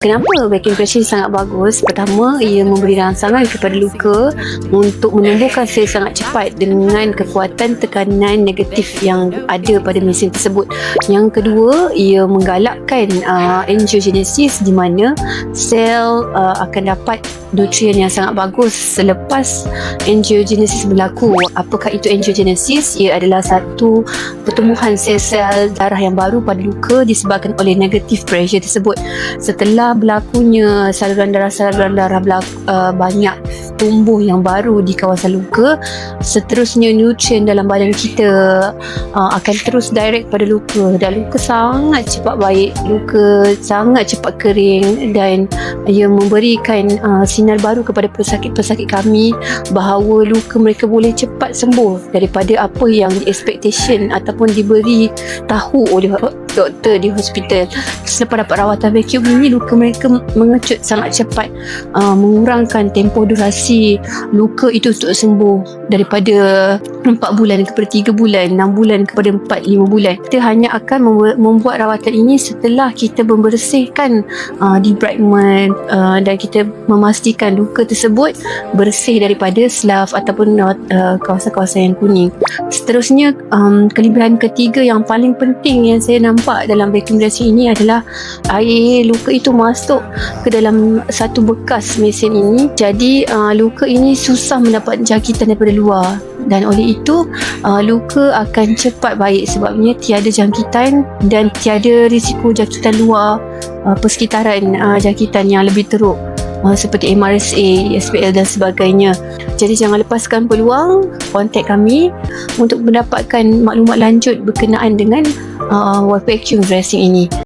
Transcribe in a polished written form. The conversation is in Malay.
Kenapa vacuum cleanser sangat bagus? Pertama, ia memberi rangsangan kepada luka untuk menumbuhkan sel sangat cepat dengan kekuatan tekanan negatif yang ada pada mesin tersebut. Yang kedua, ia menggalakkan angiogenesis di mana sel akan dapat nutrien yang sangat bagus selepas angiogenesis berlaku. Apakah itu angiogenesis? Ia adalah satu pertumbuhan sel-sel darah yang baru pada luka disebabkan oleh negative pressure tersebut. Setelah berlakunya saluran darah banyak tumbuh yang baru di kawasan luka, seterusnya nutrien dalam badan kita akan terus direct pada luka, dan luka sangat cepat baik, luka sangat cepat kering, dan ia memberikan sinar baru kepada pesakit-pesakit kami bahawa luka mereka boleh cepat sembuh daripada apa yang di-expectation ataupun diberi tahu oleh doktor di hospital. Selepas dapat rawatan vacuum ini, luka mereka mengecut sangat cepat, mengurangkan tempoh durasi luka itu untuk sembuh daripada 4 bulan kepada 3 bulan, 6 bulan kepada 4-5 bulan. Kita hanya akan membuat rawatan ini setelah kita membersihkan debridement dan kita memastikan luka tersebut bersih daripada slough ataupun kawasan-kawasan yang kuning. Seterusnya, kelebihan ketiga yang paling penting yang saya nampak dalam vacuum cleanser ini adalah air luka itu masuk ke dalam satu bekas mesin ini. Jadi luka ini susah mendapat jangkitan daripada luar, dan oleh itu luka akan cepat baik sebabnya tiada jangkitan dan tiada risiko jangkitan luar persekitaran, jangkitan yang lebih teruk seperti MRSA, SPL dan sebagainya. Jadi jangan lepaskan peluang, kontak kami untuk mendapatkan maklumat lanjut berkenaan dengan vacuum dressing ini.